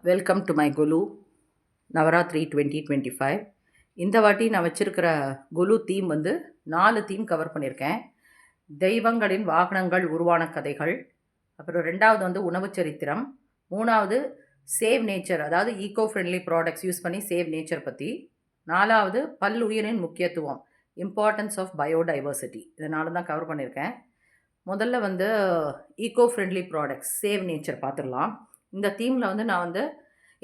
Welcome to my Golu Navaratri 2025. இந்த வாட்டி நான் வச்சுருக்கிற குலு தீம் வந்து 4 தீம் கவர் பண்ணியிருக்கேன். தெய்வங்களின் வாகனங்கள் உருவான கதைகள், அப்புறம் 2வது வந்து உணவு சரித்திரம், 3வது சேவ் நேச்சர், அதாவது ஈகோ ஃப்ரெண்ட்லி ப்ராடக்ட்ஸ் யூஸ் பண்ணி சேவ் நேச்சர் பற்றி, 4வது பல்லுயிரின் முக்கியத்துவம், இம்பார்ட்டன்ஸ் ஆஃப் பயோடைவர்சிட்டி. இதனால தான் கவர் பண்ணியிருக்கேன். முதல்ல வந்து eco friendly products save nature பார்த்துடலாம். இந்த தீமில் வந்து நான் வந்து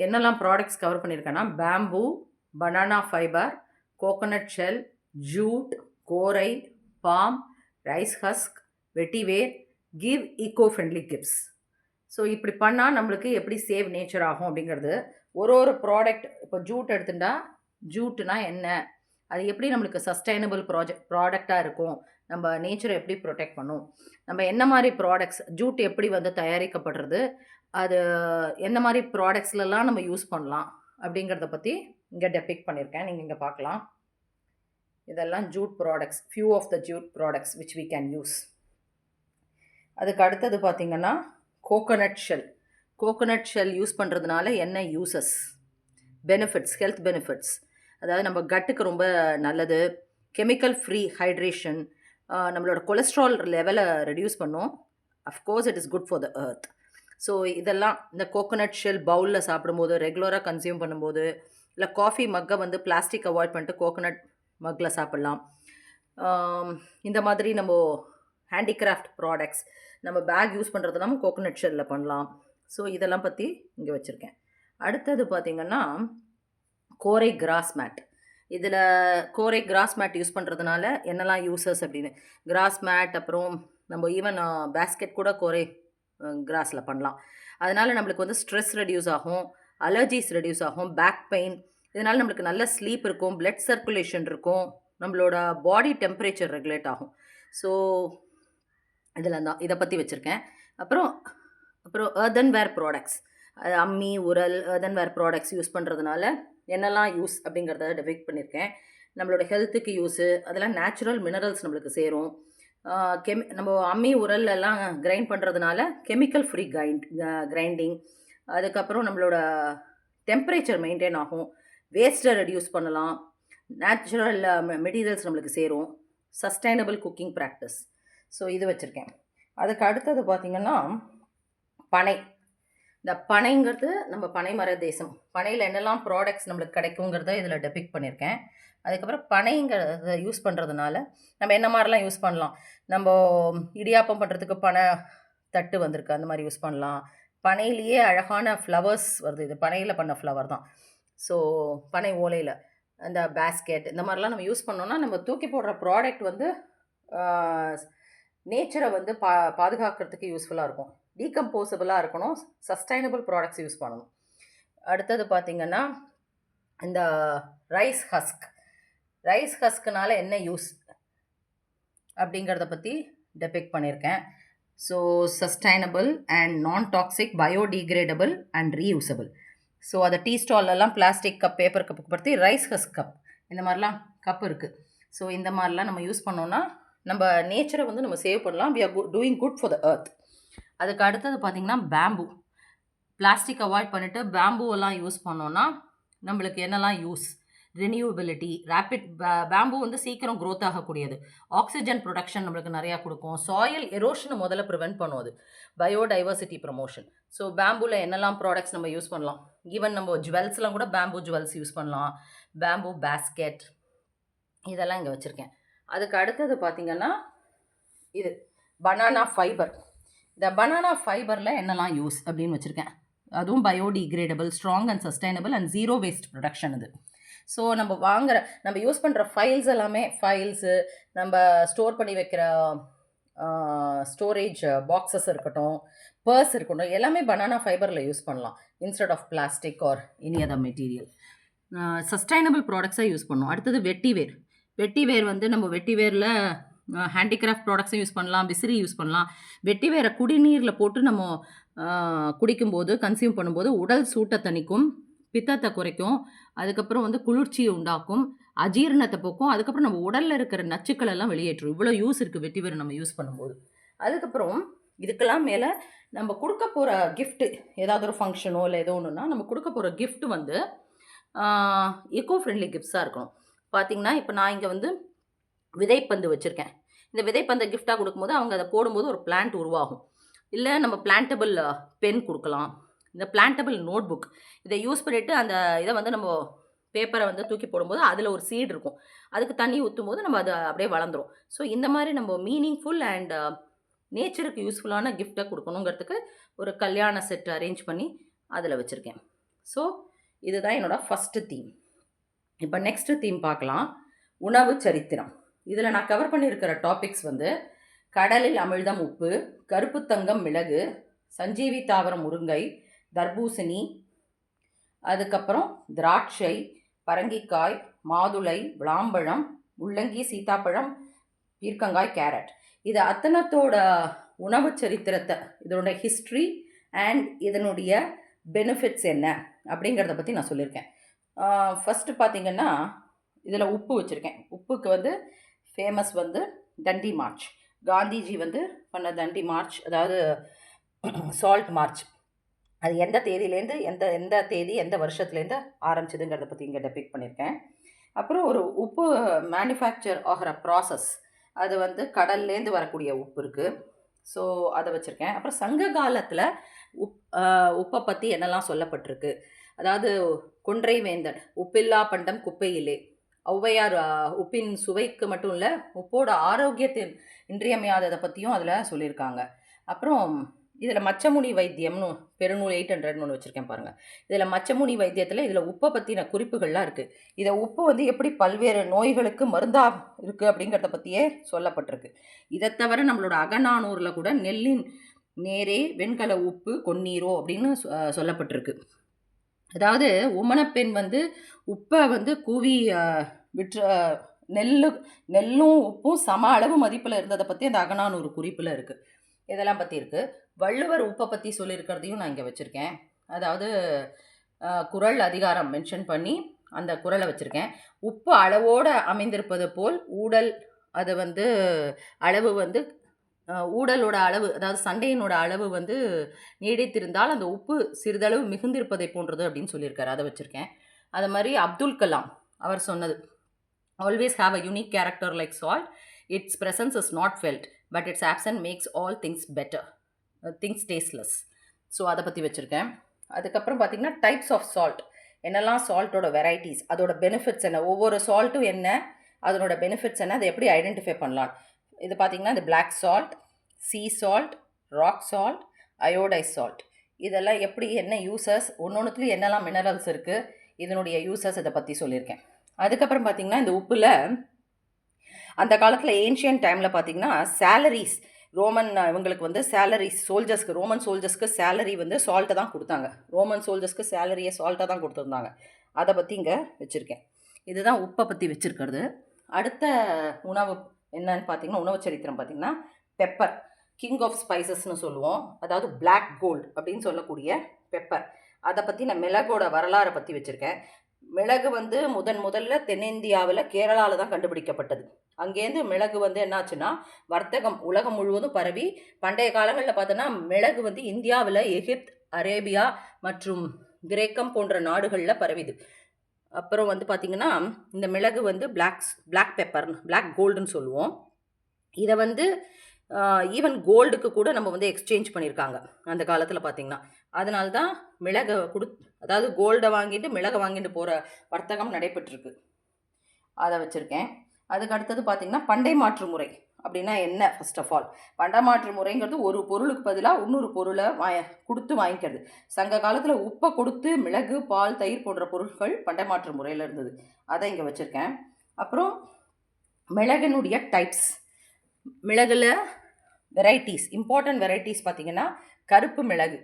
என்னெல்லாம் ப்ராடக்ட்ஸ் கவர் பண்ணியிருக்கேன்னா, bamboo, banana fibre, coconut shell, jute, கோரை, பாம், ரைஸ் ஹஸ்க், வெட்டிவேர், give eco friendly gifts. So இப்படி பண்ணால் நம்மளுக்கு எப்படி சேவ் நேச்சர் ஆகும் அப்படிங்கிறது ஒரு ப்ராடக்ட். இப்போ ஜூட் எடுத்துட்டா, ஜூட்னா என்ன, அது எப்படி நம்மளுக்கு சஸ்டைனபிள் ப்ராடக்டாக இருக்கும், நம்ம நேச்சரை எப்படி ப்ரொடெக்ட் பண்ணும், நம்ம என்ன மாதிரி ப்ராடக்ட்ஸ், ஜூட் எப்படி வந்து தயாரிக்கப்படுறது, அது என்ன மாதிரி ப்ராடக்ட்ஸ்லலாம் நம்ம யூஸ் பண்ணலாம் அப்படிங்கிறத பற்றி இங்கே டெபிக் பண்ணியிருக்கேன். நீங்கள் இங்கே பார்க்கலாம். இதெல்லாம் jute products, few of the jute products which we can use. அதுக்கு அடுத்தது பார்த்திங்கன்னா coconut shell. Coconut shell use பண்ணுறதுனால என்ன யூசஸ், பெனிஃபிட்ஸ், ஹெல்த் பெனிஃபிட்ஸ், அதாவது நம்ம கட்டுக்கு ரொம்ப நல்லது, கெமிக்கல் ஃப்ரீ ஹைட்ரேஷன், நம்மளோட கொலஸ்ட்ரால் லெவலை ரெடியூஸ் பண்ணும், of course it is good for the earth. So இதெல்லாம் இந்த கோகோனட் ஷெல் பவுலில் சாப்பிடும்போது, ரெகுலராக கன்சியூம் பண்ணும்போது, இல்லை காஃபி மக்கை வந்து பிளாஸ்டிக் அவாய்ட் பண்ணிட்டு கோகோனட் மக்கில் சாப்பிட்லாம். இந்த மாதிரி நம்ம ஹேண்டிகிராஃப்ட் ப்ராடக்ட்ஸ், நம்ம பேக் யூஸ் பண்ணுறதுலாம் கோகோனட் ஷெல்லில் பண்ணலாம். ஸோ இதெல்லாம் பற்றி இங்கே வச்சுருக்கேன். அடுத்தது பார்த்திங்கன்னா கோரை கிராஸ் மேட். இதில் கோரை கிராஸ் மேட் யூஸ் பண்ணுறதுனால என்னெல்லாம் யூசஸ் அப்படின்னு, கிராஸ் மேட், அப்புறம் நம்ம ஈவன் பேஸ்கெட் கூட கோரை கிராஸில் பண்ணலாம். அதனால் நம்மளுக்கு வந்து ஸ்ட்ரெஸ் ரெடியூஸ் ஆகும், அலர்ஜிஸ் ரெடியூஸ் ஆகும், பேக் பெயின், இதனால் நம்மளுக்கு நல்ல ஸ்லீப் இருக்கும், பிளட் சர்க்குலேஷன் இருக்கும், நம்மளோட பாடி டெம்பரேச்சர் ரெகுலேட் ஆகும். ஸோ இதில் தான் இதை பற்றி வச்சுருக்கேன். அப்புறம் எர்தன்வேர் ப்ராடக்ட்ஸ், அம்மி, உரல், எர்தன்வேர் ப்ராடக்ட்ஸ் யூஸ் பண்ணுறதுனால என்னெல்லாம் யூஸ் அப்படிங்கிறத டெபிக் பண்ணியிருக்கேன். நம்மளோட ஹெல்த்துக்கு யூஸு, அதெல்லாம் நேச்சுரல் மினரல்ஸ் நம்மளுக்கு சேரும். நம்ம அம்மி உரல்லாம் கிரைண்ட் பண்ணுறதுனால கெமிக்கல் ஃப்ரீ கிரைண்டிங், அதுக்கப்புறம் நம்மளோட டெம்பரேச்சர் மெயின்டைன் ஆகும், வேஸ்ட்டை ரெடியூஸ் பண்ணலாம், நேச்சுரல் மெட்டீரியல்ஸ் நம்மளுக்கு சேரும், சஸ்டைனபிள் குக்கிங் ப்ராக்டிஸ். ஸோ இது வச்சுருக்கேன். அதுக்கு அடுத்தது பார்த்திங்கன்னா பனை. இந்த பனைங்கிறது நம்ம பனைமர தேசம், பனையில் என்னெல்லாம் ப்ராடக்ட்ஸ் நம்மளுக்கு கிடைக்குங்கிறத இதில் டெபிக் பண்ணியிருக்கேன். அதுக்கப்புறம் பனைங்கிறத யூஸ் பண்ணுறதுனால நம்ம என்ன மாதிரிலாம் யூஸ் பண்ணலாம், நம்ம இடியாப்பம் பண்ணுறதுக்கு பனை தட்டு வந்திருக்கு, அந்த மாதிரி யூஸ் பண்ணலாம். பனையிலேயே அழகான ஃப்ளவர்ஸ் வருது, இது பனையில் பண்ண ஃப்ளவர் தான். ஸோ பனை ஓலையில் அந்த பேஸ்கெட், இந்த மாதிரிலாம் நம்ம யூஸ் பண்ணோன்னா நம்ம தூக்கி போடுற ப்ராடக்ட் வந்து நேச்சரை வந்து பாதுகாக்கிறதுக்கு யூஸ்ஃபுல்லாக இருக்கும், டீகம்போசபிளாக இருக்கணும், சஸ்டைனபிள் ப்ராடக்ட்ஸ் யூஸ் பண்ணணும். அடுத்தது பார்த்திங்கன்னா இந்த ரைஸ் ஹஸ்க். ரைஸ் ஹஸ்க்குனால என்ன யூஸ் அப்படிங்கிறத பற்றி டெபிக் பண்ணியிருக்கேன். ஸோ சஸ்டைனபிள் அண்ட் நான் toxic, biodegradable and reusable. So அதை டீ ஸ்டால்லலாம் பிளாஸ்டிக் கப், பேப்பர் கப்புக்கு பற்றி ரைஸ் ஹஸ்க் கப், இந்த மாதிரிலாம் கப் இருக்குது. ஸோ இந்த மாதிரிலாம் நம்ம யூஸ் பண்ணோன்னா நம்ம நேச்சரை வந்து நம்ம சேவ் பண்ணலாம், we are doing good for the earth. அதுக்கு அடுத்தது பார்த்திங்கன்னா பேம்பு. பிளாஸ்டிக் அவாய்ட் பண்ணிவிட்டு பேம்பூவெல்லாம் யூஸ் பண்ணோன்னா நம்மளுக்கு என்னெல்லாம் யூஸ், ரினியூவபிலிட்டி, ரேப்பிட், பேம்பு வந்து சீக்கிரம் க்ரோத் ஆகக்கூடியது, ஆக்சிஜன் ப்ரொடக்ஷன் நம்மளுக்கு நிறையா கொடுக்கும், சாயில் எரோஷனை முதல்ல ப்ரிவென்ட் பண்ணுவது, பயோடைவர்சிட்டி ப்ரமோஷன். ஸோ பேம்பூவில் என்னெல்லாம் ப்ராடக்ட்ஸ் நம்ம யூஸ் பண்ணலாம், ஈவன் நம்ம ஜுவல்ஸ்லாம் கூட பேம்பு ஜுவல்ஸ் யூஸ் பண்ணலாம், பேம்பு பேஸ்கெட், இதெல்லாம் இங்கே வச்சுருக்கேன். அதுக்கு அடுத்தது பார்த்திங்கன்னா இது பனானா ஃபைபர். இந்த பனானா ஃபைபரில் என்னெல்லாம் யூஸ் அப்படின்னு வச்சுருக்கேன். அதுவும் biodegradable, strong and sustainable and zero waste production இது. ஸோ நம்ம யூஸ் பண்ணுற ஃபைல்ஸ் எல்லாமே, ஃபைல்ஸு, நம்ம ஸ்டோர் பண்ணி வைக்கிற ஸ்டோரேஜ் பாக்ஸஸ் இருக்கட்டும், பர்ஸ் இருக்கட்டும், எல்லாமே பனானா ஃபைபரில் யூஸ் பண்ணலாம் instead of plastic or any other material. Sustainable ப்ராடக்ட்ஸாக யூஸ் பண்ணணும். அடுத்தது வெட்டிவேர். வெட்டிவேர் வந்து நம்ம வெட்டிவேரில் ஹேண்டிகிராஃப்ட் ப்ராடக்ட்ஸும் யூஸ் பண்ணலாம், விசிறி யூஸ் பண்ணலாம். வெட்டிவேரை குடிநீரில் போட்டு நம்ம குடிக்கும்போது, கன்சியூம் பண்ணும்போது உடல் சூட்டை தணிக்கும், பித்தத்தை குறைக்கும், அதுக்கப்புறம் வந்து குளிர்ச்சியை உண்டாக்கும், அஜீரணத்தை போக்கும், அதுக்கப்புறம் நம்ம உடலில் இருக்கிற நச்சுக்கள் எல்லாம் வெளியேற்றும். இவ்வளோ யூஸ் இருக்குது வெட்டிவேர் நம்ம யூஸ் பண்ணும்போது. அதுக்கப்புறம் இதுக்கெல்லாம் மேலே நம்ம கொடுக்க போகிற கிஃப்ட்டு, ஏதாவது ஒரு ஃபங்க்ஷனோ இல்லை ஏதோ ஒன்றுனா நம்ம கொடுக்க போகிற கிஃப்ட் வந்து எக்கோ ஃப்ரெண்ட்லி கிஃப்ட்ஸாக இருக்கணும். பார்த்தீங்கன்னா இப்போ நான் இங்கே வந்து விதைப்பந்து வச்சுருக்கேன். இந்த விதைப்பந்தை கிஃப்டாக கொடுக்கும்போது அவங்க அதை போடும்போது ஒரு பிளான்ட் உருவாகும். இல்லை நம்ம பிளான்டபிள் பென் கொடுக்கலாம். இந்த பிளான்டபிள் நோட் புக் இதை யூஸ் பண்ணிவிட்டு அந்த இதை வந்து நம்ம பேப்பரை வந்து தூக்கி போடும்போது அதில் ஒரு சீட் இருக்கும். அதுக்கு தண்ணி ஊற்றும் போது நம்ம அது அப்படியே வளர்ந்துரும். ஸோ இந்த மாதிரி நம்ம மீனிங்ஃபுல் அண்ட் நேச்சருக்கு யூஸ்ஃபுல்லான கிஃப்ட்டை கொடுக்கணுங்கிறதுக்கு ஒரு கல்யாண செட் அரேஞ்ச் பண்ணி அதில் வச்சுருக்கேன். ஸோ இதுதான் என்னோடய ஃபஸ்ட்டு தீம். இப்போ நெக்ஸ்ட்டு தீம் பார்க்கலாம். உணவு சரித்திரம். இதில் நான் கவர் பண்ணியிருக்கிற டாபிக்ஸ் வந்து கடலில் அமிழ்தம் உப்பு, கருப்பு தங்கம் மிளகு, சஞ்சீவி தாவரம் முருங்கை, தர்பூசணி, அதுக்கப்புறம் திராட்சை, பரங்கிக்காய், மாதுளை, விளாம்பழம், முள்ளங்கி, சீத்தாப்பழம், பீர்க்கங்காய், கேரட். இது அத்தனத்தோட உணவு சரித்திரத்தை, இதனுடைய ஹிஸ்ட்ரி அண்ட் இதனுடைய பெனிஃபிட்ஸ் என்ன அப்படிங்கிறத பற்றி நான் சொல்லியிருக்கேன். ஃபஸ்ட்டு பார்த்திங்கன்னா இதில் உப்பு வச்சுருக்கேன். உப்புக்கு வந்து ஃபேமஸ் வந்து தண்டி மார்ச். காந்திஜி வந்து பண்ண தண்டி மார்ச், அதாவது சால்ட் மார்ச். அது எந்த தேதியிலேருந்து எந்த தேதி எந்த வருஷத்துலேருந்து ஆரம்பிச்சதுங்கிறத பற்றி இங்கே டெபிக் பண்ணியிருக்கேன். அப்புறம் ஒரு உப்பு மேனுஃபேக்சர் ஆகிற ப்ராசஸ், அது வந்து கடல்லேருந்து வரக்கூடிய உப்பு இருக்குது. ஸோ அதை வச்சுருக்கேன். அப்புறம் சங்க காலத்தில் உப்பை பற்றி என்னெல்லாம் சொல்லப்பட்டிருக்கு, அதாவது கொன்றை வேந்தன் உப்பில்லா பண்டம் குப்பையிலே, ஔவையார் உப்பின் சுவைக்கு மட்டும் இல்லை உப்போட ஆரோக்கியத்தின் இன்றியமையாததை பற்றியும் அதில் சொல்லியிருக்காங்க. அப்புறம் இதில் மச்சமுனி வைத்தியம்னு பெருநூல் 800 ஒன்று வச்சுருக்கேன் பாருங்கள். இதில் மச்சமுனி வைத்தியத்தில் இதில் உப்பை பற்றின குறிப்புகள்லாம் இருக்குது. இதை உப்பு வந்து எப்படி பல்வேறு நோய்களுக்கு மருந்தாக இருக்குது அப்படிங்கிறத பற்றியே சொல்லப்பட்டிருக்கு. இதை தவிர நம்மளோட அகநானூரில் கூட நெல்லின் நேரே வெண்கல உப்பு கொன்னீரோ அப்படின்னு சொல்லப்பட்டிருக்கு. அதாவது உமனப்பெண் வந்து உப்பை வந்து கூவி விற்ற நெல்லும் உப்பும் சம அளவு மதிப்பில் இருந்ததை பற்றி அந்த அகநானூறு குறிப்பில் இருக்குது. இதெல்லாம் பற்றி இருக்குது. வள்ளுவர் உப்பை பற்றி சொல்லியிருக்கிறதையும் நான் இங்கே வச்சுருக்கேன். அதாவது குறள் அதிகாரம் மென்ஷன் பண்ணி அந்த குறளை வச்சுருக்கேன். உப்பு அளவோடு அமைந்திருப்பது போல் ஊடல், அது வந்து அளவு வந்து ஊடலோட அளவு, அதாவது சண்டையினோட அளவு வந்து நீடித்திருந்தால் அந்த உப்பு சிறிதளவு மிகுந்திருப்பதை போன்றது அப்படின்னு சொல்லியிருக்காரு. அதை வச்சுருக்கேன். அது மாதிரி அப்துல் கலாம் அவர் சொன்னது, always have a unique character like salt. Its presence is not felt, but its absence makes all things better. Things tasteless. So அதை பற்றி வச்சுருக்கேன். அதுக்கப்புறம் பார்த்திங்கன்னா டைப்ஸ் ஆஃப் சால்ட், என்னெல்லாம் சால்ட்டோட வெரைட்டிஸ், அதோட பெனிஃபிட்ஸ் என்ன, ஒவ்வொரு சால்ட்டும் என்ன, அதனோட பெனிஃபிட்ஸ் என்ன, அதை எப்படி ஐடென்டிஃபை பண்ணலாம். இது பார்த்திங்கன்னா இந்த black salt, sea salt, rock salt, iodise salt, இதெல்லாம் எப்படி என்ன யூசஸ், ஒன்றுத்துலேயும் என்னெல்லாம் மினரல்ஸ் இருக்குது, இதனுடைய யூசஸ் இதை பற்றி சொல்லியிருக்கேன். அதுக்கப்புறம் பார்த்திங்கன்னா இந்த உப்பில் அந்த காலத்தில் ஏன்ஷியன் டைமில் பார்த்திங்கன்னா சேலரிஸ், ரோமன் இவங்களுக்கு வந்து சேலரிஸ், சோல்ஜர்ஸ்க்கு, ரோமன் சோல்ஜர்ஸ்க்கு சேலரி வந்து சால்ட்டை தான் கொடுத்தாங்க. ரோமன் சோல்ஜர்ஸ்க்கு சேலரியை சால்ட்டை தான் கொடுத்துருந்தாங்க. அதை பற்றி இங்கே வச்சுருக்கேன். இதுதான் உப்பை பற்றி வச்சுருக்கிறது. அடுத்த உணவு என்னன்னு பார்த்திங்கன்னா, உணவு சரித்திரம் பார்த்திங்கன்னா பெப்பர், கிங் ஆஃப் ஸ்பைசஸ்னு சொல்லுவோம். அதாவது பிளாக் கோல்டு அப்படின்னு சொல்லக்கூடிய பெப்பர். அதை பற்றி நான் மிளகோட வரலாறை பற்றி வச்சுருக்கேன். மிளகு வந்து முதல்ல தென்னிந்தியாவில் கேரளாவில் தான் கண்டுபிடிக்கப்பட்டது. அங்கேருந்து மிளகு வந்து என்னாச்சுன்னா வர்த்தகம் உலகம் முழுவதும் பரவி, பண்டைய காலங்களில் பார்த்தோன்னா மிளகு வந்து இந்தியாவில் எகிப்த், அரேபியா மற்றும் கிரேக்கம் போன்ற நாடுகளில் பரவிது. அப்புறம் வந்து பார்த்திங்கன்னா இந்த மிளகு வந்து பிளாக் பெப்பர், பிளாக் கோல்டுன்னு சொல்லுவோம். இதை வந்து ஈவன் கோல்டுக்கு கூட நம்ம வந்து எக்ஸ்சேஞ்ச் பண்ணியிருக்காங்க அந்த காலத்தில் பார்த்திங்கன்னா. அதனால தான் மிளகை அதாவது கோல்டை வாங்கிட்டு மிளகை வாங்கிட்டு போகிற வர்த்தகம் நடைபெற்றிருக்கு. அதை வச்சுருக்கேன். அதுக்கு அடுத்தது பார்த்திங்கன்னா பண்டை மாற்று முறை அப்படின்னா என்ன. ஃபர்ஸ்ட் ஆஃப் ஆல் பண்டை மாற்று முறைங்கிறது ஒரு பொருளுக்கு பதிலாக இன்னொரு பொருளை கொடுத்து வாங்கிக்கிறது. சங்க காலத்தில் உப்பை கொடுத்து மிளகு, பால், தயிர் போன்ற பொருட்கள் பண்டை மாற்று முறையில் இருந்தது. அதை இங்கே வச்சுருக்கேன். அப்புறம் மிளகினுடைய டைப்ஸ், மிளகுல வெரைட்டிஸ், இம்பார்ட்டன்ட் வெரைட்டிஸ் பார்த்திங்கன்னா கருப்பு மிளகு,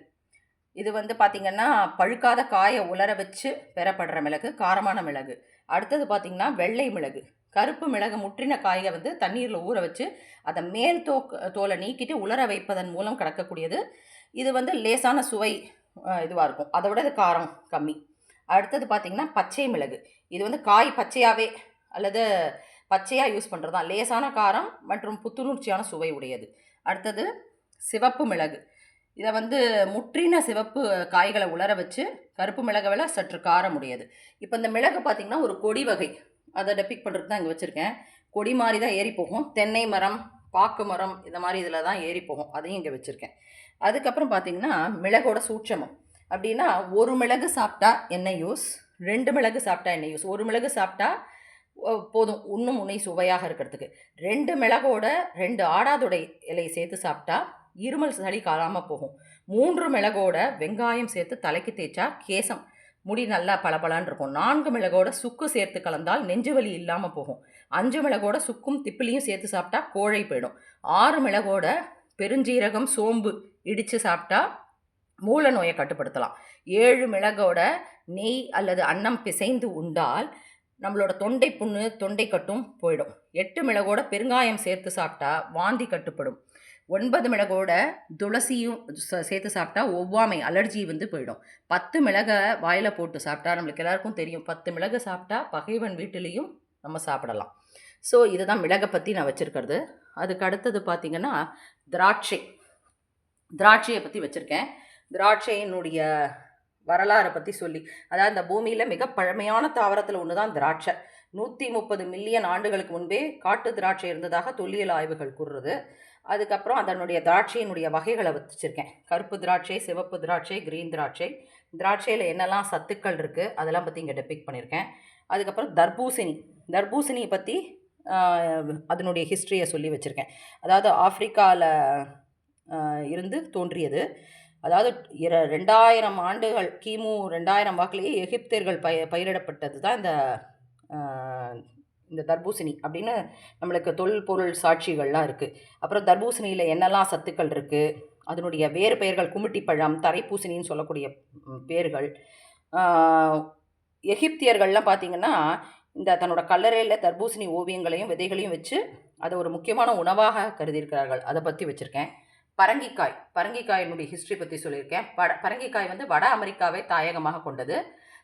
இது வந்து பார்த்திங்கன்னா பழுக்காத காயை உலர வச்சு பெறப்படுற மிளகு, காரமான மிளகு. அடுத்தது பார்த்திங்கன்னா வெள்ளை மிளகு. கருப்பு மிளகு முற்றின காயை வந்து தண்ணீரில் ஊற வச்சு அதை மேல் தோலை நீக்கிட்டு உலர வைப்பதன் மூலம் கிடக்கக்கூடியது. இது வந்து லேசான சுவை இதுவாக இருக்கும், அதை விட இது காரம் கம்மி. அடுத்தது பார்த்திங்கன்னா பச்சை மிளகு. இது வந்து காய் பச்சையாகவே அல்லது பச்சையாக யூஸ் பண்ணுறது தான், லேசான காரம் மற்றும் புத்துணர்ச்சியான சுவை உடையது. அடுத்தது சிவப்பு மிளகு. இதை வந்து முற்றின சிவப்பு காய்களை உலர வச்சு கருப்பு மிளகை விட சற்று காரம் உடையது. இப்போ இந்த மிளகு பார்த்திங்கன்னா ஒரு கொடி வகை, அதை டெபிக் பண்ணுறது தான் இங்கே வச்சுருக்கேன். கொடி மாதிரி தான் ஏறி போகும். தென்னை மரம், பாக்கு மரம் இந்த மாதிரி இதில் தான் ஏறி போகும். அதையும் இங்கே வச்சுருக்கேன். அதுக்கப்புறம் பார்த்திங்கன்னா மிளகோட சூட்சமம் அப்படின்னா, ஒரு மிளகு சாப்பிட்டா என்ன யூஸ், 2 மிளகு சாப்பிட்டா என்ன யூஸ். ஒரு மிளகு சாப்பிட்டா போதும் இன்னும் உன்னை சுவையாக இருக்கிறதுக்கு. 2 மிளகோட 2 ஆடாதொடை இலையை சேர்த்து சாப்பிட்டா இருமல் சளி காணாமல் போகும். 3 மிளகோட வெங்காயம் சேர்த்து தலைக்கு தேய்ச்சா கேசம் முடி நல்லா பளபளன்னு இருக்கும். 4 மிளகோட சுக்கு சேர்த்து கலந்தால் நெஞ்சு வலி இல்லாமல் போகும். 5 மிளகோட சுக்கும் திப்பிலியும் சேர்த்து சாப்பிட்டா கோழை போயிடும். 6 மிளகோட பெருஞ்சீரகம் சோம்பு இடித்து சாப்பிட்டா மூல நோயை கட்டுப்படுத்தலாம். 7 மிளகோட நெய் அல்லது அன்னம் பிசைந்து உண்டால் நம்மளோட தொண்டை புண்ணு தொண்டை கட்டும் போயிடும். 8 மிளகோட பெருங்காயம் சேர்த்து சாப்பிட்டா வாந்தி கட்டுப்படும். 9 மிளகோட துளசியும் சேர்த்து சாப்பிட்டா ஒவ்வாமை அலர்ஜி வந்து போயிடும். 10 மிளகை வாயில் போட்டு சாப்பிட்டா, நம்மளுக்கு எல்லாருக்கும் தெரியும் 10 மிளகு சாப்பிட்டா பகைவன் வீட்டிலையும் நம்ம சாப்பிடலாம். ஸோ இதுதான் மிளகை பற்றி நான் வச்சுருக்கிறது. அதுக்கு அடுத்தது பார்த்திங்கன்னா திராட்சையை பற்றி வச்சுருக்கேன். திராட்சையினுடைய வரலாறை பற்றி சொல்லி, அதாவது இந்த பூமியில் மிக பழமையான தாவரத்தில் ஒன்று தான் திராட்சை. 130 மில்லியன் ஆண்டுகளுக்கு முன்பே காட்டு திராட்சை இருந்ததாக தொல்லியல் ஆய்வுகள் கூறுறது. அதுக்கப்புறம் அதனுடைய திராட்சையினுடைய வகைகளை வச்சுருக்கேன். கருப்பு திராட்சை, சிவப்பு திராட்சை, கிரீன் திராட்சை. திராட்சையில் என்னெல்லாம் சத்துக்கள் இருக்குது அதெல்லாம் பற்றி இங்கே டெபிக் பண்ணியிருக்கேன். அதுக்கப்புறம் தர்பூசணியை பற்றி அதனுடைய ஹிஸ்ட்ரியை சொல்லி வச்சுருக்கேன். அதாவது ஆப்பிரிக்காவில் இருந்து தோன்றியது. அதாவது 2000 ஆண்டுகள் கிமு 2000 வாக்கிலேயே எகிப்தியர்கள் பயிரிடப்பட்டது தான் இந்த தர்பூசணி அப்படின்னு நம்மளுக்கு தொல்பொருள் சாட்சிகள்லாம் இருக்குது. அப்புறம் தர்பூசணியில் என்னெல்லாம் சத்துக்கள் இருக்குது, அதனுடைய வேறு பெயர்கள் குமிட்டிப்பழம், தரைப்பூசணின்னு சொல்லக்கூடிய பேர்கள். எகிப்தியர்கள்லாம் பார்த்திங்கன்னா இந்த தன்னோட கல்லறையில் தர்பூசணி ஓவியங்களையும் விதைகளையும் வச்சு அதை ஒரு முக்கியமான உணவாக கருதியிருக்கிறார்கள். அதை பற்றி வச்சுருக்கேன். பரங்கிக்காயினுடைய ஹிஸ்ட்ரி பற்றி சொல்லியிருக்கேன். பரங்கிக்காய் வந்து வட அமெரிக்காவை தாயகமாக கொண்டது.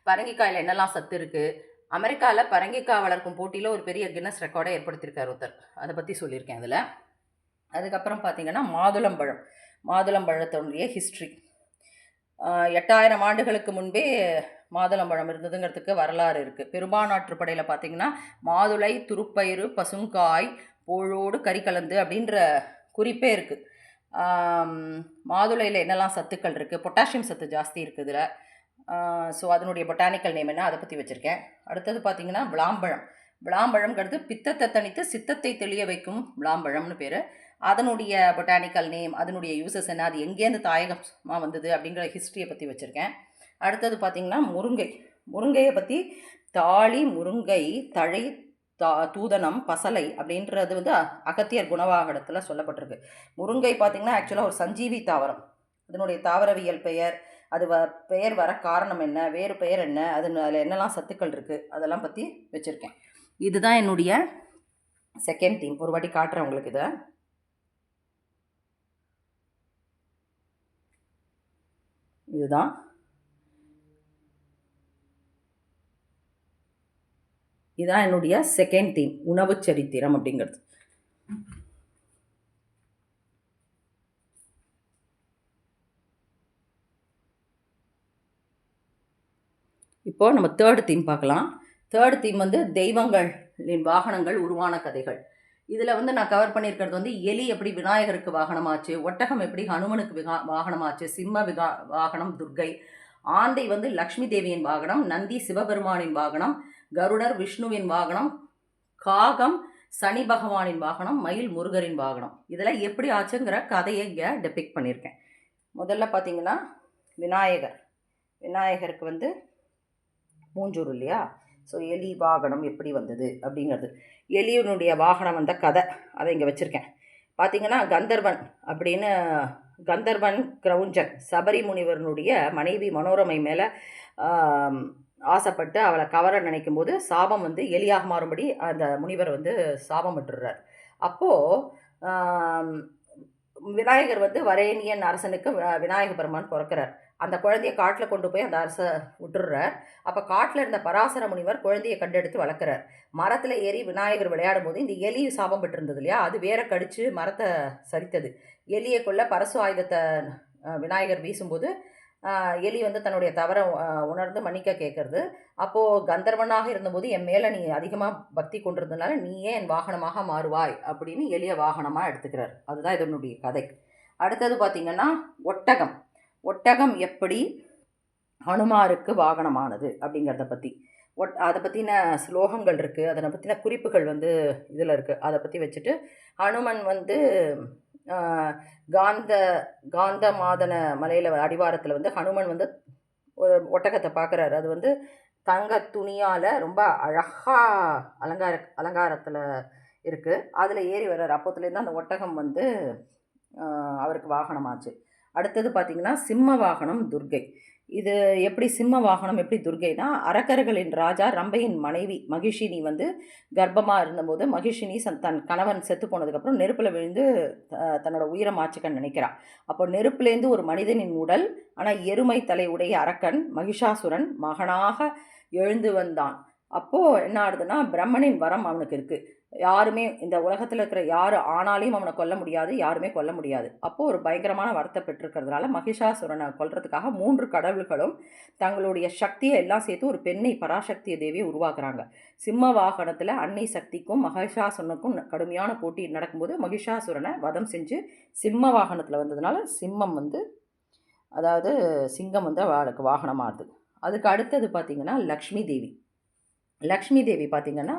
பரங்கிக்காயில் என்னெல்லாம் சத்து இருக்குது, அமெரிக்காவில் பரங்கிக்காய் வளர்க்கும் போட்டியில் ஒரு பெரிய கின்னஸ் ரெக்கார்டை ஏற்படுத்தியிருக்கார் ஒருத்தர், அதை பற்றி சொல்லியிருக்கேன் அதில். அதுக்கப்புறம் பார்த்திங்கன்னா மாதுளம்பழத்தினுடைய ஹிஸ்ட்ரி. 8000 ஆண்டுகளுக்கு முன்பே மாதுளம்பழம் இருந்ததுங்கிறதுக்கு வரலாறு இருக்குது. பெரும்பானாற்றுப்படையில் பார்த்திங்கன்னா மாதுளை, துருப்பயிறு, பசுங்காய், போழோடு கறி கலந்து அப்படின்ற குறிப்பே இருக்குது. மாதுளையில் என்னெல்லாம் சத்துக்கள் இருக்குது, பொட்டாசியம் சத்து ஜாஸ்தி இருக்குது இதில். ஸோ அதனுடைய பொட்டானிக்கல் நேம் என்ன அதை பற்றி வச்சுருக்கேன். அடுத்தது பார்த்திங்கன்னா விளாம்பழம்ங்கிறது பித்தத்தை தணித்து சித்தத்தை தெளிய வைக்கும் விளாம்பழம்னு பேர். அதனுடைய பொட்டானிக்கல் நேம், அதனுடைய யூசஸ் என்ன, அது எங்கேருந்து தாயகமாக வந்தது அப்படிங்கிற ஹிஸ்ட்ரியை பற்றி வச்சுருக்கேன். அடுத்தது பார்த்திங்கன்னா முருங்கையை பற்றி தாளி, முருங்கை, தழை, தூதனம், பசலை அப்படின்றது வந்து அகத்தியர் குணவாகடத்தில் சொல்லப்பட்டிருக்கு. முருங்கை பார்த்திங்கன்னா ஆக்சுவலாக ஒரு சஞ்சீவி தாவரம். அதனுடைய தாவரவியல் பெயர், அது பெயர் வர காரணம் என்ன, வேறு பெயர் என்ன, அதில் என்னெல்லாம் சத்துக்கள் இருக்குது அதெல்லாம் பற்றி வச்சுருக்கேன். இதுதான் என்னுடைய செகண்ட் தீம். ஒரு வாட்டி காட்டுறேன் உங்களுக்கு இதை. இதுதான் என்னுடைய செகண்ட் தீம், உணவு சரித்திரம் அப்படிங்கிறது. இப்போது நம்ம தேர்ட் தீம் பார்க்கலாம். தேர்ட் தீம் வந்து தெய்வங்களின் வாகனங்கள் உருவான கதைகள். இதில் வந்து நான் கவர் பண்ணியிருக்கிறது வந்து எலி எப்படி விநாயகருக்கு வாகனமாச்சு, ஒட்டகம் எப்படி ஹனுமனுக்கு வாகனமாச்சு, சிம்ம வாகனம் துர்கை, ஆந்தை வந்து லக்ஷ்மி தேவியின் வாகனம், நந்தி சிவபெருமானின் வாகனம், கருடர் விஷ்ணுவின் வாகனம், காகம் சனி பகவானின் வாகனம், மயில் முருகரின் வாகனம். இதெல்லாம் எப்படி ஆச்சுங்கிற கதையை இங்கே டெபிக் பண்ணியிருக்கேன். முதல்ல பார்த்திங்கன்னா விநாயகருக்கு வந்து மூஞ்சூர் இல்லையா, ஸோ எலி வாகனம் எப்படி வந்தது அப்படிங்கிறது, எலியினுடைய வாகனம் வந்த கதை அதை இங்கே வச்சுருக்கேன். பார்த்திங்கன்னா கந்தர்வன் கிரௌஞ்சன் சபரி முனிவரனுடைய மனைவி மனோரமை மேலே ஆசைப்பட்டு அவளை கவர நினைக்கும் போது சாபம் வந்து எலியாக மாறும்படி அந்த முனிவர் வந்து சாபம் விட்டுடுறார். அப்போது விநாயகர் வந்து வரேனியன் அரசனுக்கு விநாயக பெருமான் பிறக்கிறார். அந்த குழந்தைய காட்டில் கொண்டு போய் அந்த அரச விட்டுடுறார். அப்போ காட்டில் இருந்த பராசர முனிவர் குழந்தையை கண்டெடுத்து வளர்க்குறார். மரத்தில் ஏறி விநாயகர் விளையாடும் போது இந்த எலி சாபம் பெற்றிருந்தது இல்லையா, அது வேற கடித்து மரத்தை சரித்தது. எலியை கொள்ள பரசு ஆயுதத்தை விநாயகர் வீசும்போது எலி வந்து தன்னுடைய தவறை உணர்ந்து மன்னிக்க கேட்கறது. அப்போது கந்தர்வனாக இருந்தபோது என் மேலே நீ அதிகமாக பக்தி கொண்டிருந்ததுனால நீயே என் வாகனமாக மாறுவாய் அப்படின்னு எலிய வாகனமாக எடுத்துக்கிறார். அதுதான் இதனுடைய கதை. அடுத்தது பார்த்திங்கன்னா ஒட்டகம். ஒட்டகம் எப்படி ஹனுமாருக்கு வாகனமானது அப்படிங்கிறத பற்றி அதை பற்றின ஸ்லோகங்கள் இருக்குது, அதனை பற்றின குறிப்புகள் வந்து இதில் இருக்குது. அதை பற்றி வச்சுட்டு ஹனுமன் வந்து காந்த மாதன மலையில் அடிவாரத்தில் வந்து ஹனுமன் வந்து ஒரு ஒட்டகத்தை பார்க்குறாரு. அது வந்து தங்க துணியால் ரொம்ப அழகாக அலங்காரத்தில் இருக்குது. அதில் ஏறி வர்றார். அப்போத்துலேருந்து அந்த ஒட்டகம் வந்து அவருக்கு வாகனமாச்சு. அடுத்தது பார்த்திங்கன்னா சிம்ம வாகனம் துர்கை. இது எப்படி சிம்ம வாகனம் எப்படி துர்கைனா, அரக்கர்களின் ராஜா ரம்பையின் மனைவி மகிஷினி வந்து கர்ப்பமாக இருந்தபோது மகிஷினி தன் கணவன் செத்து போனதுக்கப்புறம் நெருப்பில் விழுந்து தன்னோட உயிரை மாச்சிக்க நினைக்கிறான். அப்போ நெருப்புலேருந்து ஒரு மனிதனின் உடல், ஆனால் எருமை தலை உடைய அரக்கன் மகிஷாசுரன் மகனாக எழுந்து வந்தான். அப்போது என்ன ஆகுதுன்னா, பிரம்மனின் வரம் அவனுக்கு இருக்குது. யாருமே இந்த உலகத்தில் இருக்கிற யார் ஆனாலையும் அவனை கொல்ல முடியாது, யாருமே கொல்ல முடியாது. அப்போது ஒரு பயங்கரமான வரத்தை பெற்றிருக்கிறதுனால மகிஷாசுரனை கொல்றதுக்காக 3 கடவுள்களும் தங்களுடைய சக்தியை எல்லாம் சேர்த்து ஒரு பெண்ணை பராசக்திய தேவியை உருவாக்குறாங்க. சிம்ம வாகனத்தில் அன்னை சக்திக்கும் மகிஷாசுரனுக்கும் கடுமையான போட்டி நடக்கும்போது மகிஷாசுரனை வதம் செஞ்சு சிம்ம வாகனத்தில் வந்ததுனால சிம்மம் வந்து, அதாவது சிங்கம் வந்து அவளுக்கு வாகனமாகுது. அதுக்கு அடுத்தது பார்த்திங்கன்னா லக்ஷ்மி தேவி. லக்ஷ்மி தேவி பார்த்திங்கன்னா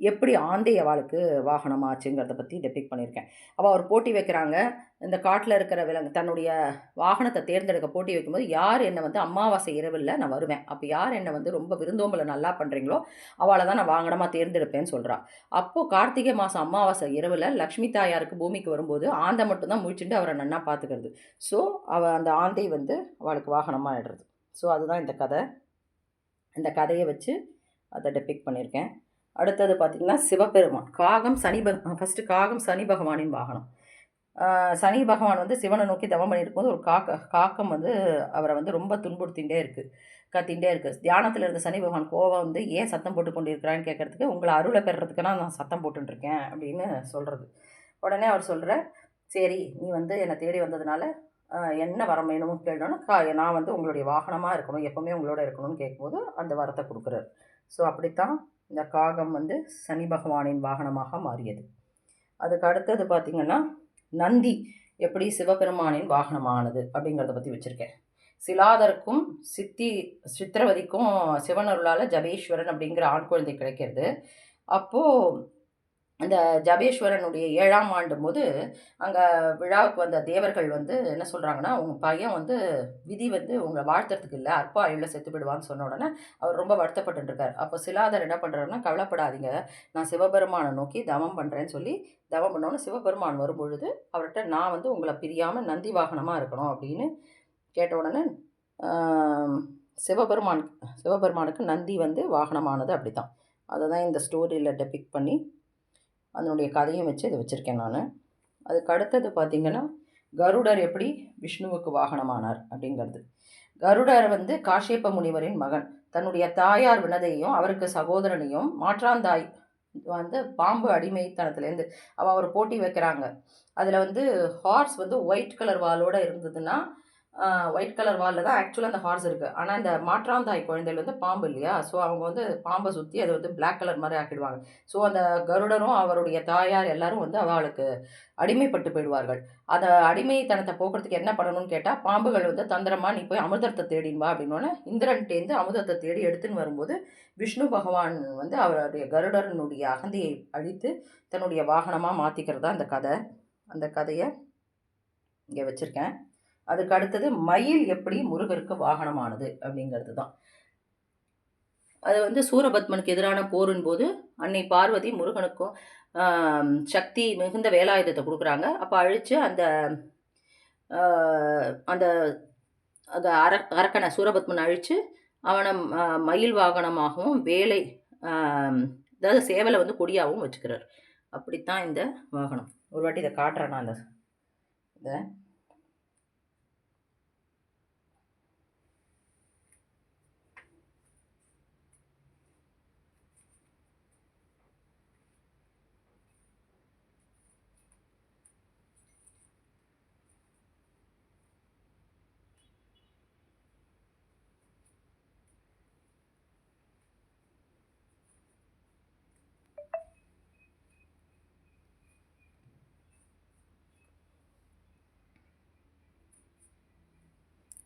எப்படி ஆந்தை அவளுக்கு வாகனம் ஆச்சுங்கிறத பற்றி டெபிக் பண்ணியிருக்கேன். அவள் ஒரு போட்டி வைக்கிறாங்க. இந்த காட்டில் இருக்கிற விலங்கு தன்னுடைய வாகனத்தை தேர்ந்தெடுக்க போட்டி வைக்கும்போது, யார் என்னை வந்து அமாவாசை இரவில் நான் வருவேன், அப்போ யார் என்னை வந்து ரொம்ப விருந்தோம்பலை நல்லா பண்ணுறீங்களோ அவளை தான் நான் வாகனமாக தேர்ந்தெடுப்பேன்னு சொல்கிறாள். அப்போது கார்த்திகை மாதம் அமாவாசை இரவில் லக்ஷ்மி தாயாருக்கு பூமிக்கு வரும்போது ஆந்தை மட்டும்தான் முழிச்சுட்டு அவரை நன்னா பார்த்துக்கிறது. ஸோ அவள் அந்த ஆந்தை வந்து அவளுக்கு வாகனமாக ஆயிடுறது. ஸோ அதுதான் இந்த கதை. இந்த கதையை வச்சு அதை டெபிக் பண்ணியிருக்கேன். அடுத்தது பார்த்திங்கன்னா சிவபெருமான். ஃபஸ்ட்டு காகம் சனி பகவானின் வாகனம். சனி பகவான் வந்து சிவனை நோக்கி தவம் பண்ணியிருக்கும்போது ஒரு காக்கம் வந்து அவரை வந்து ரொம்ப துன்புறுத்திகிட்டே இருக்குது. தியானத்தில் இருந்த சனி பகவான் கோவம் வந்து ஏன் சத்தம் போட்டு கொண்டு இருக்கிறான்னு கேட்குறதுக்கு, உங்களை அருளை பெறுறதுக்குன்னா நான் சத்தம் போட்டுருக்கேன் அப்படின்னு சொல்கிறது. உடனே அவர் சொல்கிற, சரி நீ வந்து என்னை தேடி வந்ததுனால என்ன வரம் வேணும்னு கேட்டோன்னா, நான் வந்து உங்களுடைய வாகனமாக இருக்கணும், எப்போவுமே உங்களோட இருக்கணும்னு கேட்கும்போது அந்த வரத்தை கொடுக்குறாரு. ஸோ அப்படித்தான் இந்த காகம் வந்து சனி பகவானின் வாகனமாக மாறியது. அதுக்கு அடுத்தது பார்த்திங்கன்னா நந்தி எப்படி சிவபெருமானின் வாகனமானது அப்படிங்கிறத பற்றி வச்சுருக்கேன். சிலாதருக்கும் சித்திரவதிக்கும் சிவனருளால் ஜபேஸ்வரன் அப்படிங்கிற ஆண் குழந்தை கிடைக்கிறது. அப்போது அந்த ஜபேஸ்வரனுடைய 7ஆம் ஆண்டு போது அங்கே விழாவுக்கு வந்த தேவர்கள் வந்து என்ன சொல்கிறாங்கன்னா, உங்கள் பையன் வந்து விதி வந்து உங்களை வாழ்த்துறதுக்கு இல்லை, அற்ப ஆயுளில் செத்து போயிடுவான்னு சொன்ன உடனே அவர் ரொம்ப வருத்தப்பட்டுருக்கார். அப்போ சிலாதர் என்ன பண்ணுறாருன்னா, கவலைப்படாதீங்க, நான் சிவபெருமானை நோக்கி தவம் பண்ணுறேன்னு சொல்லி தவம் பண்ணோன்னு சிவபெருமான் வரும்பொழுது அவர்கிட்ட நான் வந்து உங்களை பிரியாமல் நந்தி வாகனமாக இருக்கணும் அப்படின்னு கேட்ட உடனே சிவபெருமானுக்கு நந்தி வந்து வாகனமானது. அப்படி தான் அதை தான் இந்த ஸ்டோரியில் டெபிக் பண்ணி அதனுடைய கதையும் வச்சு இதை வச்சுருக்கேன் நான். அதுக்கு அடுத்தது பார்த்திங்கன்னா கருடர் எப்படி விஷ்ணுவுக்கு வாகனமானார் அப்படிங்கிறது. கருடர் வந்து காஷ்யப முனிவரின் மகன். தன்னுடைய தாயார் வினதையும் அவருக்கு சகோதரனையும் மாற்றாந்தாய் வந்து பாம்பு அடிமைத்தனத்துலேருந்து அவள் ஒரு போட்டி வைக்கிறாங்க. அதில் வந்து ஹார்ஸ் வந்து ஒயிட் கலர் வாலோடு இருந்ததுன்னா, ஒயிட் கலர் வாலில் தான் ஆக்சுவலாக அந்த ஹார்ஸ் இருக்குது. ஆனால் இந்த மாற்றாந்தாய் குழந்தைகள் வந்து பாம்பு இல்லையா, ஸோ அவங்க வந்து பாம்பை சுற்றி அதை வந்து பிளாக் கலர் மாதிரி ஆக்கிடுவாங்க. ஸோ அந்த கருடரும் அவருடைய தாயார் எல்லாரும் வந்து அவளுக்கு அடிமைப்பட்டு போயிடுவார்கள். அந்த அடிமைத்தனத்தை போக்குறதுக்கு என்ன பண்ணணும்னு கேட்டால், பாம்புகள் வந்து தந்திரமாக நீ போய் அமிர்தத்தை தேடின்பா அப்படின்னோடனே இந்திரன்ட்டேருந்து அமிர்தத்தை தேடி எடுத்துன்னு வரும்போது விஷ்ணு பகவான் வந்து அவருடைய கருடனுடைய அகந்தியை அழித்து தன்னுடைய வாகனமாக மாற்றிக்கிறது தான் அந்த கதை. அந்த கதையை இங்கே வச்சுருக்கேன். அதுக்கு அடுத்தது மயில் எப்படி முருகருக்கு வாகனமானது அப்படிங்கிறது தான். அது வந்து சூரபத்மனுக்கு எதிரான போரின் போது அன்னை பார்வதி முருகனுக்கும் சக்தி மிகுந்த வேலாயுதத்தை கொடுக்குறாங்க. அப்போ அழித்து அந்த அந்த அந்த அரக்கனை சூரபத்மன் அழித்து அவனை மயில் வாகனமாகவும் வேலை அதாவது சேவலை வந்து கொடியாகவும் வச்சுக்கிறார். அப்படித்தான் இந்த வாகனம். ஒரு வாட்டி இதை காட்டுறேன் நான். இதை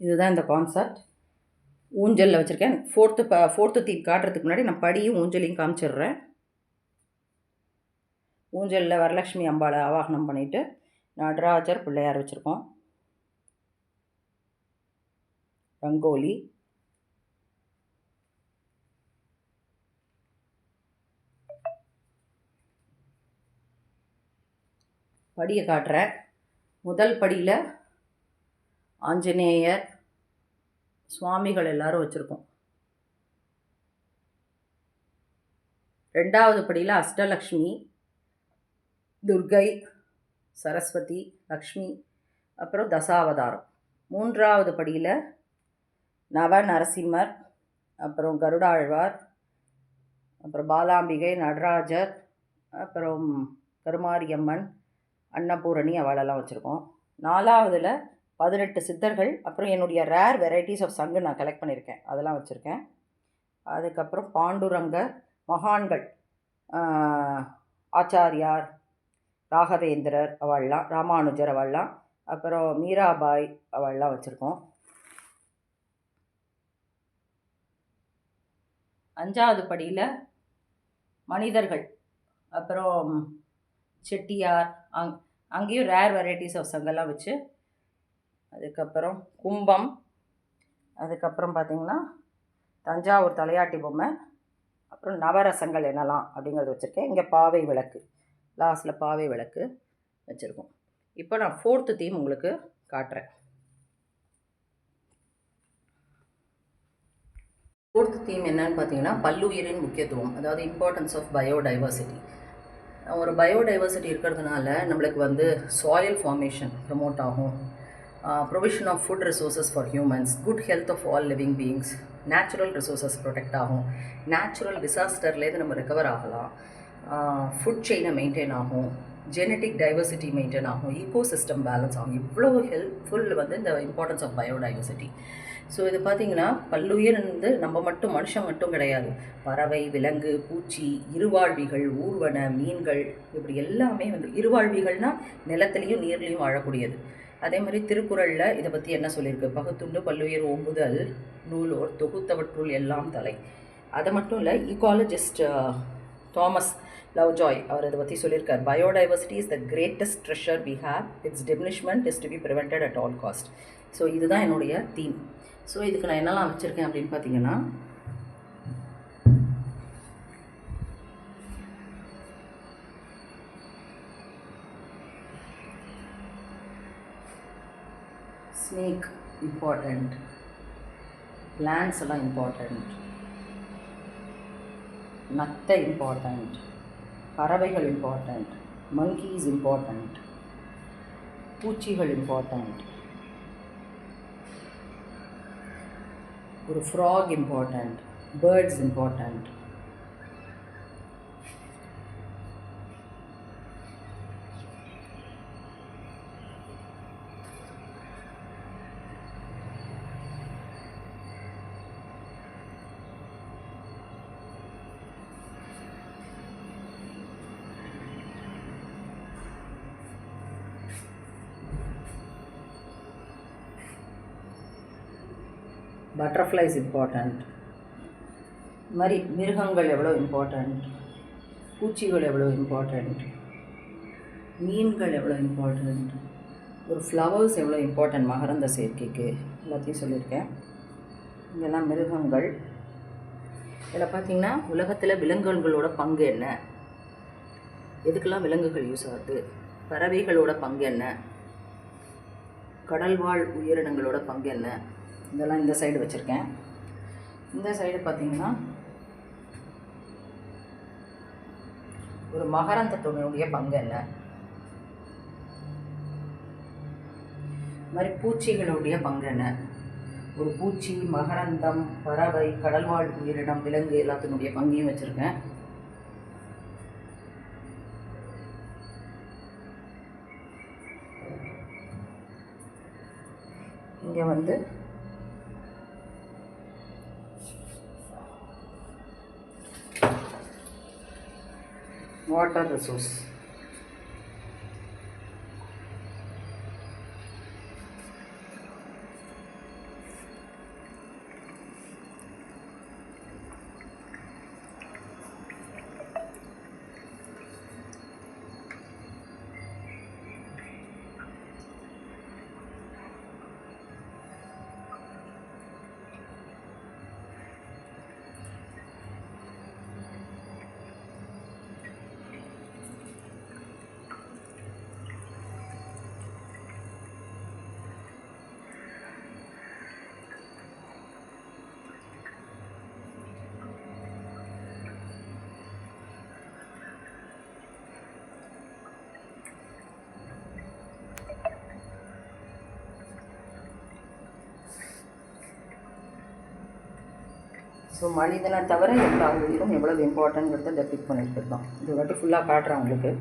இதுதான் இந்த கான்செப்ட். ஊஞ்சலில் வச்சுருக்கேன். ஃபோர்த்து தீம் காட்டுறதுக்கு முன்னாடி நான் படியும் ஊஞ்சலையும் காமிச்சிடுறேன். ஊஞ்சலில் வரலட்சுமி அம்பாளை ஆவாகனம் பண்ணிவிட்டு நடராஜர் பிள்ளையார் வச்சுருக்கோம். ரங்கோலி, படியை காட்டுறேன். முதல் படியில் ஆஞ்சநேயர், சுவாமிகள் எல்லாரும் வச்சுருக்கோம். ரெண்டாவது படியில் அஷ்டலக்ஷ்மி, துர்கை, சரஸ்வதி, லக்ஷ்மி, அப்புறம் தசாவதாரம். மூன்றாவது படியில் நரசிம்மர், அப்புறம் கருடாழ்வார், அப்புறம் பாலாம்பிகை, நடராஜர், அப்புறம் கருமாரியம்மன், அன்னபூரணி அவளெல்லாம் வச்சுருக்கோம். நாலாவதில் 18 சித்தர்கள், அப்புறம் என்னுடைய ரேர் வெரைட்டிஸ் ஆஃப் சங்கு நான் கலெக்ட் பண்ணியிருக்கேன், அதெல்லாம் வச்சுருக்கேன். அதுக்கப்புறம் பாண்டுரங்கர், மகான்கள், ஆச்சாரியார், ராகவேந்திரர் அவள்லாம், ராமானுஜர் அவள்லாம், அப்புறம் மீராபாய் அவள்லாம் வச்சுருக்கோம். அஞ்சாவது படியில் மனிதர்கள், அப்புறம் செட்டியார், அங்கேயும் ரேர் வெரைட்டிஸ் ஆஃப் சங்கெல்லாம் வச்சு, அதுக்கப்புறம் கும்பம், அதுக்கப்புறம் பார்த்திங்கன்னா தஞ்சாவூர் தலையாட்டி பொம்மை, அப்புறம் நவரசங்கள் என்னலாம் அப்படிங்கிறது வச்சுருக்கேன். இங்கே பாவை விளக்கு, லாஸ்ட்டில் பாவை விளக்கு வச்சுருக்கோம். இப்போ நான் ஃபோர்த்து தீம் உங்களுக்கு காட்டுறேன். ஃபோர்த்து தீம் என்னன்னு பார்த்தீங்கன்னா பல்லுயிரின் முக்கியத்துவம், அதாவது இம்பார்ட்டன்ஸ் ஆஃப் பயோடைவர்சிட்டி. ஒரு பயோடைவர்சிட்டி இருக்கிறதுனால நம்மளுக்கு வந்து சாயில் ஃபார்மேஷன் ப்ரமோட் ஆகும், provision of food resources for humans, good health of all living beings, natural resources protect ஆகும், நேச்சுரல் டிசாஸ்டர்லேருந்து நம்ம ரெக்கவர் ஆகலாம், ஃபுட் செயினை மெயின்டைன் ஆகும், ஜெனட்டிக் டைவர்சிட்டி மெயின்டைன் ஆகும், ஈகோசிஸ்டம் பேலன்ஸ் ஆகும். இவ்வளோ ஹெல்ப்ஃபுல் வந்து இந்த இம்பார்ட்டன்ஸ் ஆஃப் பயோடைவர்சிட்டி. ஸோ இது பார்த்திங்கன்னா பல்லுயிர் வந்து நம்ம மட்டும் மனுஷன் மட்டும் கிடையாது, பறவை, விலங்கு, பூச்சி, இருவாழ்விகள், ஊர்வன, மீன்கள், இப்படி எல்லாமே வந்து இருவாழ்விகள்னால் நிலத்துலேயும் நீர்லேயும் வாழக்கூடியது. அதே மாதிரி திருக்குறளில் இதை பற்றி என்ன சொல்லியிருக்கு, பகுத்துண்டு பல்லுயிர் ஓம்புதல் நூலோர் தொகுத்தவற்றுள் எல்லாம் தலை. அதை மட்டும் இல்லை, ஈகாலஜிஸ்ட் தாமஸ் லவ்ஜாய் அவர் இதை பற்றி சொல்லியிருக்கார். Biodiversity is the greatest treasure we have, it's diminishment is to be prevented at all cost. So இதுதான் என்னுடைய தீம். ஸோ இதுக்கு நான் என்னெல்லாம் வச்சுருக்கேன் அப்படின்னு பார்த்தீங்கன்னா, ஸ்னேக் இம்பார்ட்டண்ட், பிளான்ஸ் எல்லாம் இம்பார்ட்டண்ட், நத்தை இம்பார்ட்டண்ட், பறவைகள் இம்பார்ட்டண்ட், மங்கீஸ் இம்பார்ட்டண்ட், பூச்சிகள் இம்பார்ட்டண்ட், ஒரு frock important, birds important, butterflies important. இது மாதிரி மிருகங்கள் எவ்வளோ இம்பார்ட்டண்ட், பூச்சிகள் எவ்வளோ இம்பார்ட்டண்ட், மீன்கள் எவ்வளோ இம்பார்ட்டண்ட், ஒரு ஃப்ளவர்ஸ் எவ்வளோ இம்பார்ட்டண்ட் மகரந்த சேர்க்கைக்கு, எல்லாத்தையும் சொல்லியிருக்கேன். இதெல்லாம் மிருகங்கள். இதில் பார்த்திங்கன்னா உலகத்தில் விலங்குகளோட பங்கு என்ன, எதுக்கெல்லாம் விலங்குகள் யூஸ் ஆகுது, பறவைகளோட பங்கு என்ன, கடல்வாழ் உயிரினங்களோட பங்கு என்ன, இதெல்லாம் இந்த சைடு வச்சுருக்கேன். இந்த சைடு பார்த்திங்கன்னா ஒரு மகரந்தத்துடைய பங்கு என்ன, இது மாதிரி பூச்சிகளுடைய பங்கு என்ன, ஒரு பூச்சி, மகரந்தம், பறவை, கடல்வாழ் உயிரினம், விலங்கு எல்லாத்தினுடைய பங்கையும் வச்சுருக்கேன். இங்கே வந்து வாட்டர் ரிசோர்ஸ், ஸோ மனிதனை தவிர எல்லா உயிரும் எவ்வளவு இம்பார்ட்டன்ட்ங்கிறத டெபிக் பண்ணிட்டு இருக்கோம். இது வாட்டி ஃபுல்லாக காட்டுறேன் உங்களுக்கு.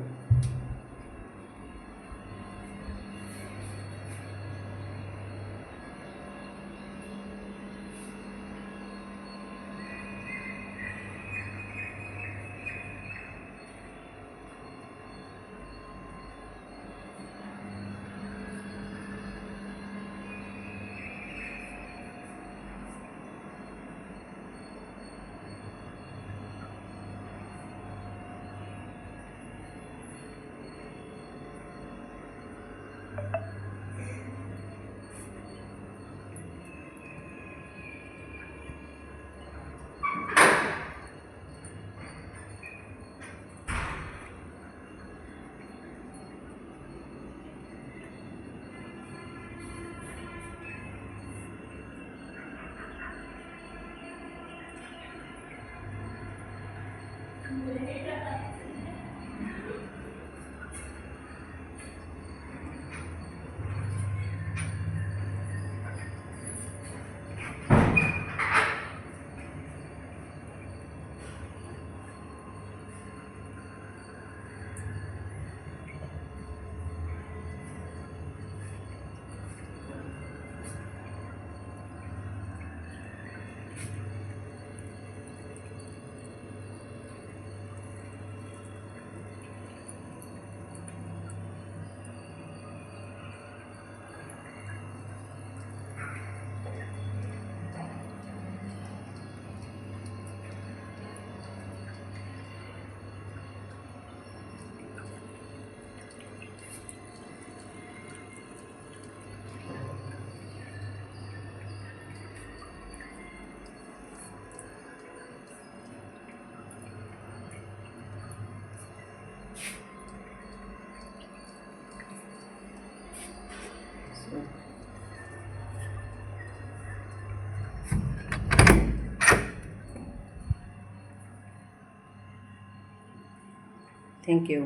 Thank you.